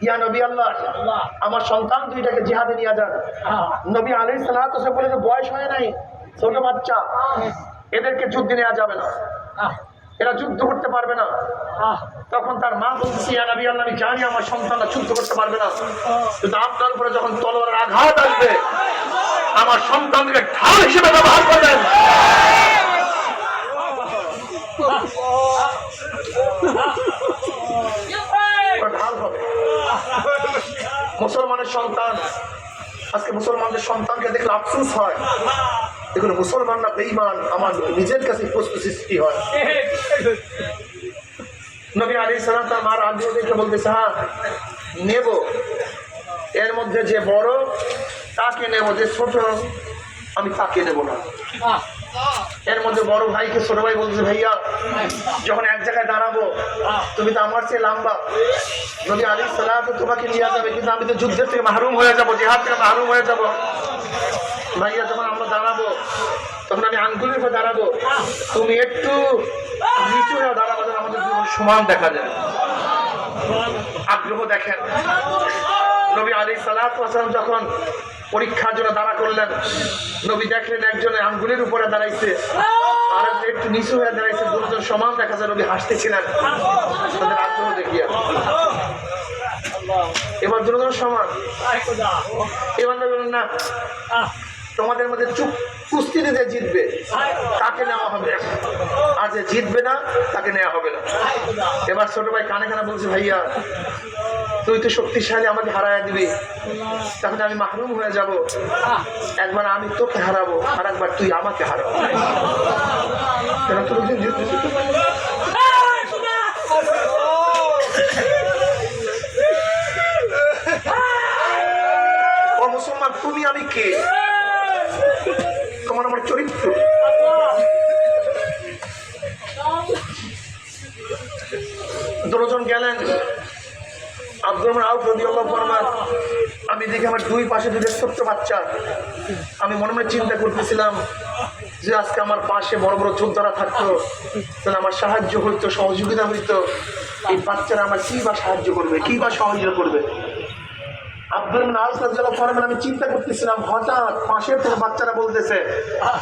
ইয়া নবী আল্লাহ, আমার সন্তান দুইটাকে জিহাদে নিয়ে যান। নবী আলাইহিস সালাতু ওয়াস সালাম বলে যে বয়স হয় নাই, ছোট বাচ্চা, এদেরকে যুদ্ধে নেওয়া যাবে না, এরা যুদ্ধ করতে পারবে না। তখন তার মা বলছে, ইয়া নবী আল্লাহ, আমি জানি আমার সন্তানরা যুদ্ধ করতে পারবে না, কিন্তু আপনার উপরে যখন তলোয়ারের আঘাত আসবে আমার সন্তানকে ঢাল হিসেবে ব্যবহার করবেন। ঢাল হবে মুসলমানের সন্তান। আজকে মুসলমানদের সন্তানকে দেখলে আফসোস হয়, এগুলো মুসলমান না বেঈমান, আমার নিজের কাছে প্রশ্ন সৃষ্টি হয়। নবী আলাইহিস সালাম তার মার আগ্রহ দেখে বলতেছে, হ্যাঁ নেব, এর মধ্যে যে বড় তাকে নেব, যে ছোট আমি তাকে নেব না। এর মধ্যে বড় ভাইকে ছোট ভাই বলতেছে, ভাইয়া যখন এক জায়গায় দাঁড়াবো তুমি তো আমার চেয়ে লম্বা, নবী আলাইহিস সালাম তোমাকে নিয়ে যাবে, কিন্তু আমি তো যুদ্ধের থেকে মাহরুম হয়ে যাব, জিহাদ থেকে মাহরুম হয়ে যাব। ভাইয়া যখন আমরা দাঁড়াবো তখন আমি আঙ্গুলের উপর দাঁড়াবো, তুমি একটু নিচু হয়ে দাঁড়াবো, আমাদের সমান দেখা যায়। আগ্রহ দেখেন। নবী আলাইহিস সালাতু ওয়াস সালাম যখন পরীক্ষার জন্য দাঁড়া করলেন, নবী দেখলেন একজনে আঙ্গুলের উপরে দাঁড়াইছে আর একটু নিচু হয়ে দাঁড়াইছে, দুজন সমান দেখা যায়। নবী হাসতেছিলেন তাদের আগ্রহ দেখিয়া। এবার দুজন সমান। এবার বললেন না, তোমাদের মধ্যে কুস্তিতে যে জিতবে তাকে নেওয়া হবে, আর যে জিতবে না তাকে নেওয়া হবে না। এবার ছোট ভাই কানে কানে বলছে, ভাইয়া তুই তো শক্তিশালী, আমাকে হারায় দিবি, তখন আমি মাহরুম হয়ে যাব। একবার আমি তোকে হারাবো আর একবার তুই আমাকে হারাবো। ও মুসলমান, তুমি আমি কে? তোমার আমার চরিত্র। দুজন গেলেন। আব্দুর রহমান আউফ রাদিয়াল্লাহু ফরমান, আমি দেখি আমার দুই পাশে দুটো ছোট্ট বাচ্চা। আমি মনে মনে চিন্তা করতেছিলাম যে আজকে আমার পাশে বড় বড় যোদ্ধারা থাকতো, তাহলে আমার সাহায্য হইতো, সহযোগিতা হইতো। এই বাচ্চারা আমার কি বা সাহায্য করবে, কি বা সহযোগিতা করবে। আব্দুর রহমান আউফ রাদিয়াল্লাহু ফরমান, আমি চিন্তা করতেছিলাম, হঠাৎ পাশের থেকে বাচ্চারা বলতেছে,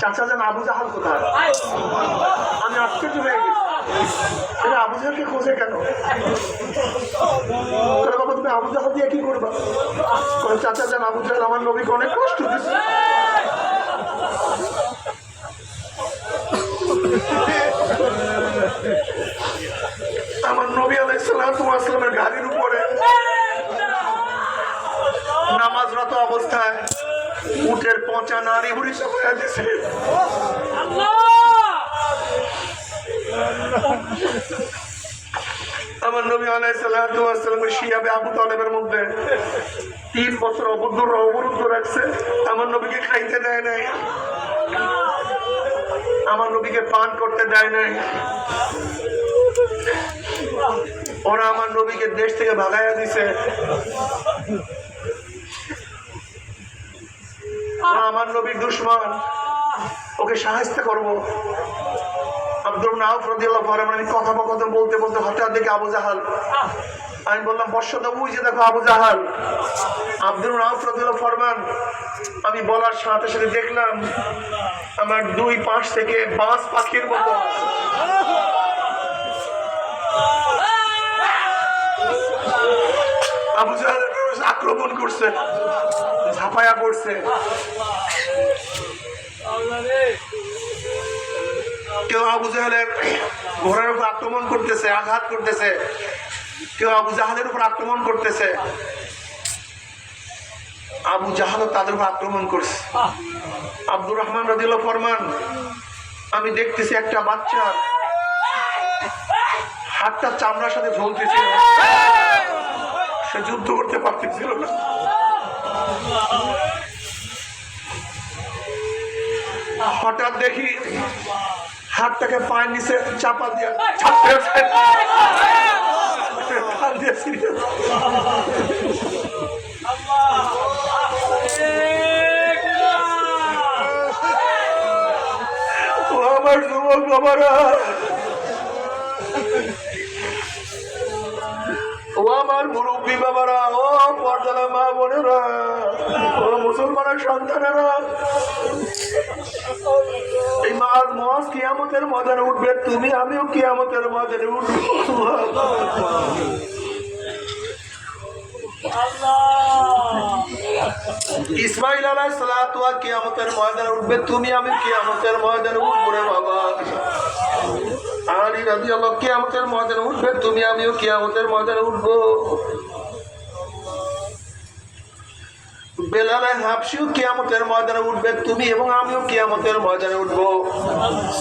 চাচা জান আবু জাহাল কোথায়? আমি আশ্চর্য হয়ে গেছি, এটা আবু জাহালকে খোঁজে কেন? বাবা তুমি আবু জাহাল দিয়ে কি করবা? চাচা জান আবু জাহাল আমার নবীকে অনেক কষ্ট দিচ্ছে। আমার নবী আলাইহিস সালাতু ওয়াস সালামের গাড়ির উপরে নামাজরত অবস্থায় উটের পচা নারী বুড়ি সব হয়ে দিছে। আমার নবী আলাইহিস সালাতু ওয়াস সালাম শিয়াবে আবু তালেবের মধ্যে 3 বছর অবরুদ্ধ রাখছে। আমার নবীকে খাইতে দেয় নাই, আমার নবীকে পান করতে দেয় নাই। ওরা আমার নবীকে দেশ থেকে ভাগাইয়া দিছে। আমার নবীর দুশমন, ওকে সাহায্য করবো। আব্দুর রহমান আউফ রাদিয়াল্লাহু ফরমান, আমি কথোপকথন বলতে বলতে হঠাৎ দেখি আবু জাহাল। আমি বললাম, বর্ষদা ওই যে দেখো আবু জাহাল। আব্দুর রহমান আউফ রাদিয়াল্লাহু ফরমান, আমি বলার সাথে সাথে দেখলাম আমার দুই পাশ থেকে বাজ পাখির মতো আবু জাহাল আক্রমণ করছে, ঝাঁপায়া পড়ছে। কেউ আবু জাহালের ঘোড়ার উপর আক্রমণ করতেছে, আঘাত করতেছে, কেউ আবু জাহালের উপর আক্রমণ করতেছে। আবু জাহালও তাদের উপর আক্রমণ করছে। আব্দুর রহমান রাদিয়াল্লাহু ফরমান, আমি দেখতেছি একটা বাচ্চা হাতটা চামড়ার সাথে ঝুলতেছিল, সে যুদ্ধ করতে পারতেছিল না। হঠাৎ দেখি হাতটাকে পায়ের নিচে চাপা দিয়ে আমার যুবক বাবারা, ও আমার মুরব্বী বাবারা, ও পর্দালা মা বোনেরা, ও মুসলমানের সন্তানেরা, এই মাঝ মহাজ কিয়ামতের ময়দানে উঠবে, তুমি আমিও কিয়ামতের ময়দানে উঠবো। ইসমাইল আলাইহিস সালাতু ওয়া কিয়ামতের ময়দানে উঠবে, তুমি আমি কিয়ামতের ময়দানে উঠবো রে বাবা। আলী রাদিয়াল্লাহু কিয়ামতের ময়দানে উঠবে, তুমি আমিও কিয়ামতের ময়দানে উঠবো। বেলাল হাবশিও কিয়ামতের ময়দানে উঠবে, তুমি এবং আমিও কিয়ামতের ময়দানে উঠবো।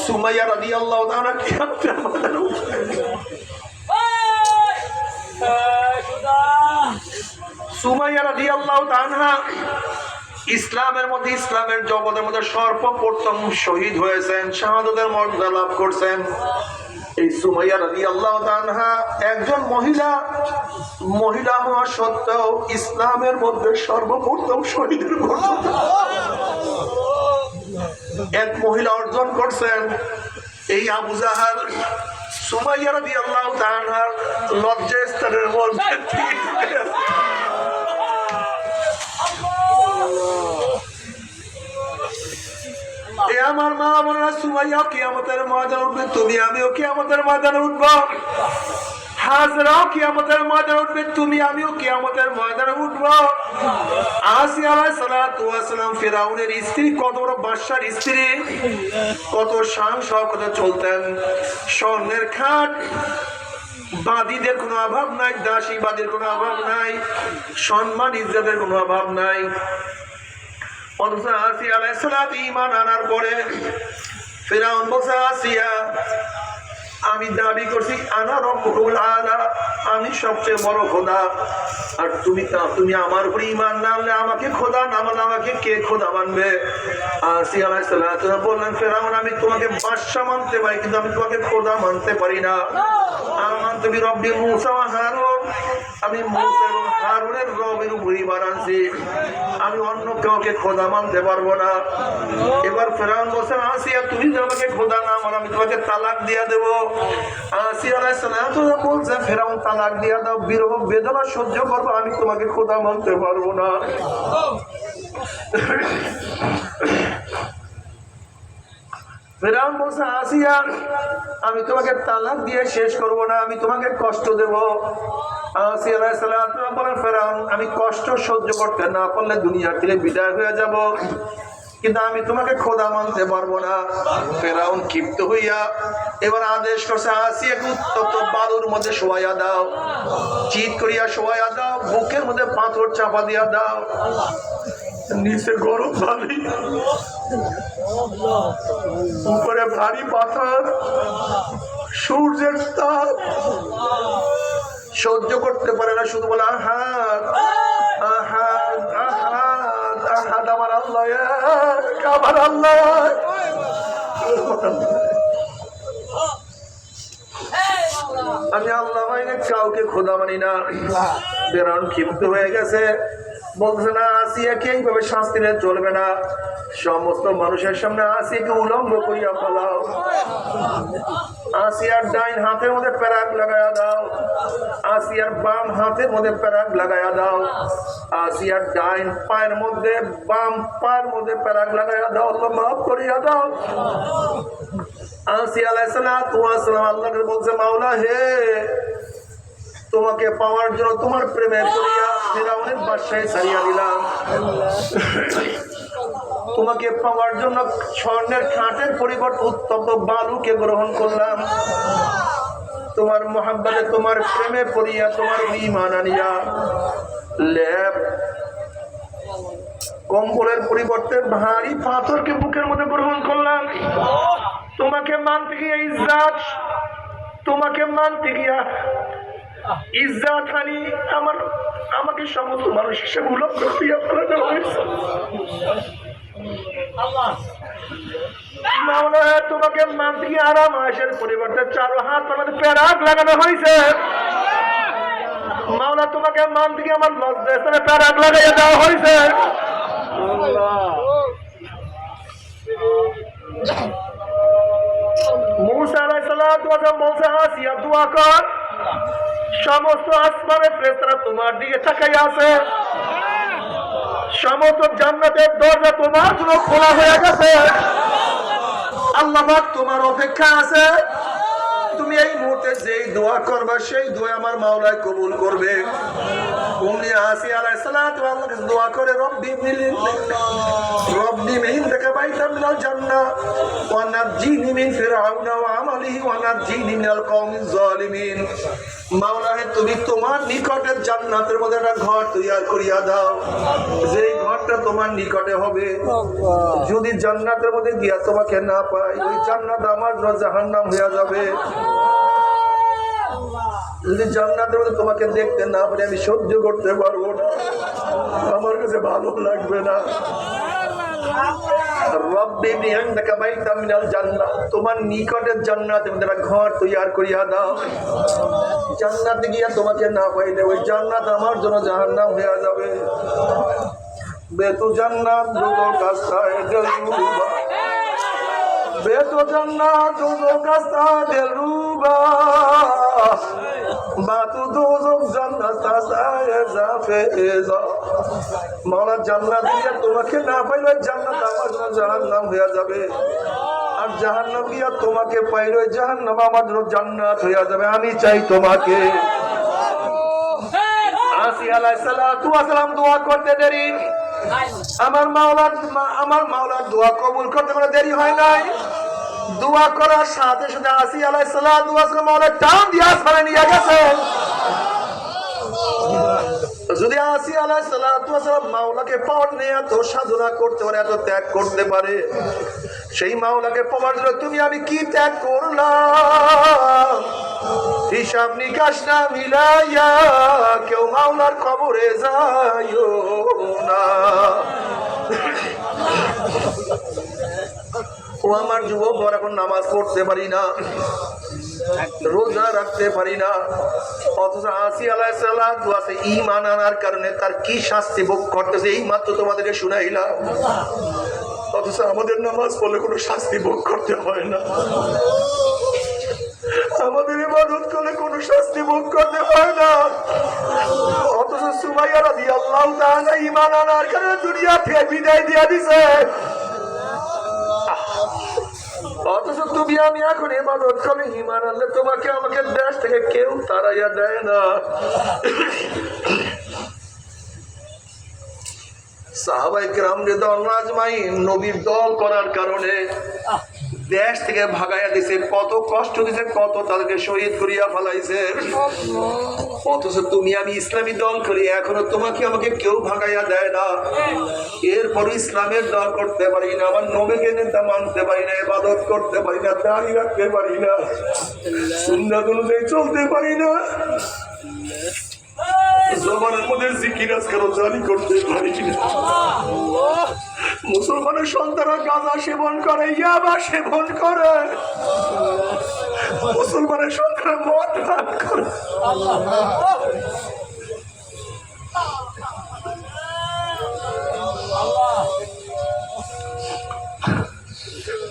সুমাইয়া রাদিয়াল্লাহু তাআলা কিয়ামতের ময়দানে উঠবে। সুমাইয়া রাদিয়াল্লাহু তাআলা ইসলামের মধ্যে, ইসলামের জগতের মধ্যে সর্বপ্রথম শহীদ হয়েছেন, শাহাদাতের মর্যাদা লাভ করছেন। এই সুমাইয়া রাদিয়াল্লাহু তাআলা একজন মহিলা হওয়া সত্ত্বেও ইসলামের মধ্যে সর্বপ্রথম শহীদের মর্যাদা এক মহিলা অর্জন করছেন। এই আবু জাহাল সুমাইয়া রাদিয়াল্লাহু তাআলা লজ্জাস্থানের মধ্যে আমার মা বোনেরা, সুমাইয়া কিয়ামতের ময়দানে উঠবে, তুমি আমিও কিয়ামতের ময়দানে উঠবো। হাজরাও কিয়ামতের ময়দানে উঠবে, তুমি আমিও কিয়ামতের ময়দানে উঠবো। আসিয়া আলাইহিস সালাতু ওয়াস সালাম ফিরাউনের স্ত্রী, কত বড় বাদশার স্ত্রী, কত শান শওকতে চলতেন। স্বর্ণের খাট, বাদীদের কোনো অভাব নাই, দাসী বাদীর কোনো অভাব নাই, সম্মান ইজ্জতের কোনো অভাব নাই। আসিয়া আলাইহিস সালাতু ঈমান আনার পরে ফিরাউন বলছে, আসিয়া আমি দাবি করছি আনা রব্বুল আলা, আমি সবচেয়ে বড় খোদা, আর তুমি আমার উপরে ঈমান না আনলে আমাকে খোদা না মানলে আমাকে কে খোদা মানবে? আসিয়া আলাইহিস সালাতু বললেন, ফিরাউন আমি তোমাকে বাদশা মানতে পারি, কিন্তু আমি তোমাকে খোদা মানতে পারি না। আমানতু বিরব্বি মূসা ওয়া হারুন, আমি মূসা এবং হারুনের রবের উপরে ঈমান আনছি, আমি অন্য কাউকে খোদা মানতে পারবো না। এবার ফিরাউন বলছেন, আসিয়া তুমি যদি আমাকে খোদা না মানো আমি তোমাকে তালাক দিয়ে দেবো। আসিয়া আলাইহিস সালাতু বলছে, ফিরাউন তালাক দিয়ে দাও, বিরহ বেদনা সহ্য করবো, আমি তোমাকে খোদা মানতে পারবো না। ফিরাউন বলছে, আসিয়া আমি তোমাকে তালাক দিয়ে শেষ করবো না, আমি তোমাকে কষ্ট দেব। আসিয়া আলাইহিস সালাতু বলেন, ফিরাউন আমি কষ্ট সহ্য করতে না পারলে দুনিয়া থেকে বিদায় হয়ে যাব, কিন্তু আমি তোমাকে খোদা মানতে পারবো না। ফিরাউন ক্ষিপ্ত হইয়া এবার আদেশ করছে, আসিয়াকে উত্তপ্ত বালুর মধ্যে শোয়াইয়া দাও, চিৎ করিয়া শোয়াইয়া দাও, বুকের মধ্যে পাথর চাপা দিয়া দাও, নিচে গরম বালি, উপরে ভারী পাথর, সূর্যের তাপ সহ্য করতে পারে না, শুধু বলে আহাদ আহাদ আহাদ আহাদ, আমার আল্লাহ আমার আল্লাহ। আমি আল্লাহ মাইনে কাউকে খোদা মানি না। ফিরাউন ক্ষিপ্ত হয়ে গেছে, বলছে না আসিয়াকে এইভাবে শাস্তি নিয়ে চলবে না, সমস্ত মানুষের সামনে আসিয়াকে উলঙ্গ করিয়া ফেলাও, আসিয়ার ডাইন হাতের মধ্যে প্যারাক লাগাইয়া দাও, আসিয়ার বাম হাতের মধ্যে প্যারাক লাগাইয়া দাও, আসিয়ার ডাইন পায়ের মধ্যে বাম পায়ের মধ্যে প্যারাক লাগাইয়া দাও, আল্লাহ মাফ করিয়া দাও। আসিয়া আলাইহিস সালাতু ওয়াস সালাম আল্লাহকে বলছে, মাওলা হে, তোমাকে পাওয়ার জন্য তোমার প্রেমে পড়িয়া ফিরাউনের বাদশাহী ছাড়িয়া দিলাম, তোমাকে পাওয়ার জন্য স্বর্ণের খাটের পরিবর্তে উত্তপ্ত বালুকে গ্রহণ করলাম, তোমার মোহাব্বতে তোমার প্রেমে পড়িয়া তোমার ঈমান আনিয়া লেপ কম্বলের পরিবর্তে ভারী পাথরকে বুকের মধ্যে গ্রহণ করলাম, তোমাকে মানতে গিয়ে ইজ্জত, তোমাকে মানতে গিয়া ইজ্জত হানি আমাকে সমস্ত মানুষ হিসেবে উলঙ্গ করিয়া ফেলানো হয়েছে। মাওলা তোমাকে মানতে গিয়ে আরাম আয়েশের পরিবর্তে চারো হাত আমাদের প্যারাক লাগানো হয়েছে। মাওলা তোমাকে মানতে গিয়ে আমার লজ্জা স্থানে প্যারাক লাগাইয়া দেওয়া হয়েছে। মূসা আলাইহিস সালাতু ওয়া সালাম বলছে, আসিয়া দোয়া কর, সমস্ত আসমানের ফেরেশতারা তোমার দিকে তাকাই আছে, সমস্ত জান্নাতের দরজা তোমার জন্য খোলা হয়ে গেছে। আল্লাহ পাক তোমার অপেক্ষা আছে। তুমি এই মুহূর্তে যেই দোয়া করবা সেই দোয়া আমার মাওলায় কবুল করবে। উম্মে আসিয়া আলাইহিস সালাতু আল্লাহর কাছে দোয়া করে, রব্বি মিন থেকে বাইতাম মিনাল জান্নাহ ওয়া নাজ্জিনি মিন ফিরআউনা ওয়া আমালিহি ওয়া নাজ্জিনি মিনাল কওমিজ জালিমিন। মাওলা হে, তুমি তোমার নিকটের জান্নাতের মধ্যে একটা ঘর তৈরি করিয়া দাও, যেই ঘরটা তোমার নিকটে হবে। যদি জান্নাতের মধ্যে গিয়া তোমাকে না পাই, ওই জান্নাত আমার জন্য জাহান্নাম হয়ে যাবে। যদি জান্নাতের মধ্যে তোমাকে দেখতে না পারি, আমি সহ্য করতে পারবো না, আমার কাছে ভালো লাগবে না। রব্বি বিহিনকা বাইতাম মিনাল জান্নাহ, তোমার নিকটের জান্নাতের মধ্যে একটা ঘর তৈরি করিয়া দাও। জান্নাতে গিয়া তোমাকে না পাইলে ওই জান্নাত আমার জন্য জাহান্নাম হয়ে যাবে। বেতু জান্নাত দুটো কাস্তায় দেলরুবা, বেতু জান্নাত দুটো কাস্তায় দেলরুবা, বাতু দোজক জান্নাত তাসায়ে জাফেজা। মাওলা, জান্নাত গিয়া তোমাকে না পাইলে জান্নাত আমার জন্য জাহান্নাম হয়ে যাবে, আর জাহান্নাম গিয়া তোমাকে পাইলে জাহান্নাম আমার জন্য জান্নাত হয়ে যাবে। আমি চাই তোমাকে। আসিয়া আলাইহিস সালাতু ওয়া সালাম দোয়া করতে দেরি, আমার মাওলার দোয়া কবুল করতে কোনো দেরি হয় নাই। দোয়া করার সাথে সাথে আসিয়া আলাইহিস সালাতু ওয়া সালাম মাওলা টান দিয়া আসমানে নিয়ে গেছে। যদি আসিয়া আলাইহিস সালাতু ওয়া সালাম মাওলাকে পাওয়ার নিয়ে এত সাধনা করতে পারে, এত ত্যাগ করতে পারে, সেই মাওলাকে পাওয়ার জন্য তুমি আমি কি ত্যাগ করলাম, হিসাব নিকাশ না মিলাইয়া কেউ মাওলার কবরে যাইও না। ও আমার যুবক, এখন নামাজ পড়তে পারি না, রোজা রাখতে পারি না, অথচ আসিয়া আলাইহিস সালাতু ওয়া সালাম ঈমান আনার কারণে তার কি শাস্তি ভোগ করতেছে এই মাত্র তোমাদেরকে শুনাইলাম। অথচ আমাদের নামাজ পড়লে কোনো শাস্তি ভোগ করতে হয় না, আমাদের ইবাদত করলে কোনো শাস্তি ভোগ করতে হয় না। অথচ সুমাইয়া রাদিয়াল্লাহু তাআলা ঈমান আনার কারণে দুনিয়া থেকে বিদায় দিয়ে দিছে, অথচ তুমি আমি এখন ইবাদত করে ঈমান আনলে তোমাকে আমাকে দেশ থেকে কেউ তাড়াইয়া দেয় না। সাহাবায়ে কেরাম রাদিয়াল্লাহু আজমাইন নবীর দল করার কারণে দেশ থেকে ভাগাইয়া দিছে, কত কষ্ট দিছে, কত তাদেরকে শহীদ করিয়া ফেলাইছে। অথচ তুমি আমি ইসলামী দল করি, এখনো তোমাকে আমাকে কেউ ভাগাইয়া দেয় না। এরপর ইসলামের দল করতে পারি না, আমার নবীকে নেতা মানতে পারি না, ইবাদত করতে পারি না, দাঁড়িয়ে রাখতে পারি না, সুন্নাত অনুযায়ী চলতে পারি না, জবানের মধ্যে জিকির আজকাল জারি করতে পারি না। মুসলমানের সন্তানরা গাঁজা সেবন করে, ইয়াবা সেবন করে, মুসলমানের সন্তানরা মদ পান করে।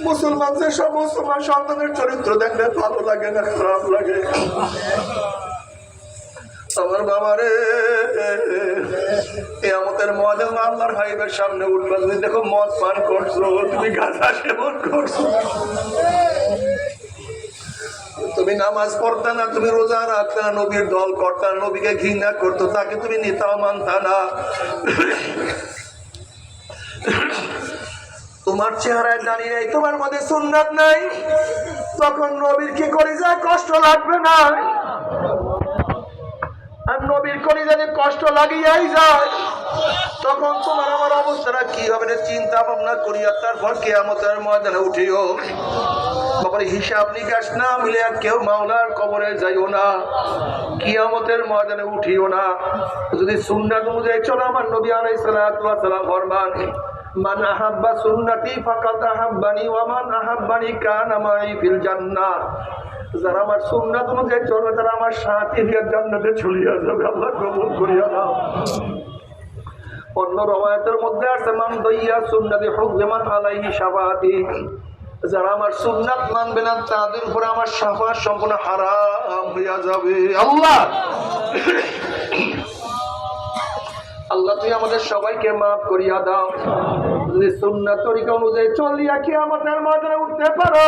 মুসলমানদের সব মুসলমান সন্তানের চরিত্র দেখলে ভালো লাগে না, খারাপ লাগে। আমার বাবারে, কিয়ামতের ময়দানে আল্লাহর হাবিবের সামনে উঠবে, তুমি দেখো মদ পান করছো, তুমি গাঁজা সেবন করছো, তুমি নামাজ পড়তা না, তুমি রোজা রাখতা না, নবীর দল করতা না, নবীকে ঘৃণা করতো, তাকে তুমি নেতাও মানতা না। তোমার চেহারায় দাঁড়িয়ে নেই, তোমার মধ্যে সুন্নাত নাই, তখন নবীর কি করে যায় কষ্ট লাগবে না? আর নবীর করে যদি কষ্ট লাগিয়াই যায়, তখন তোমার আমার অবস্থাটা কি হবে চিন্তা ভাবনা করিয়া তারপর কিয়ামতের ময়দানে উঠিও। বাবার হিসাব নিকাশ না মিলে কেউ মাওলার কবরে যাইও না, কিয়ামতের ময়দানে উঠিও না। যদি সুন্নাত অনুযায়ী চলো, আমার নবী আলাইহিস সালাতু ওয়াস সালাম ফরমান, মান আহাব্বা সুন্নতি ফাকাদ আহাব্বানি ওয়া মান আহাব্বানি কানা মাই ফিল জান্নাহ। যারা আমার সুন্নাত অনুযায়ী চলবে তারা আমার সাথী হয়ে জান্নাতে চলিয়া যাবে। আল্লাহ কবুল করিয়া নাও। অন্য রওয়ায়াতের মধ্যে আছে, মান দাইয়া সুন্নতি হুজমান আলাইহি শাফাআতি, যারা আমার সুন্নাত মানবে না তাদের উপরে আমার শাফাআত সম্পূর্ণ হারাম হইয়া যাবে। আল্লাহ আল্লাহ তুই আমাদের সবাইকে মাফ করিয়া দাও। যদি সুন্নাত তরিকা অনুযায়ী চলিয়া কিয়ামতের ময়দানে উঠতে পারো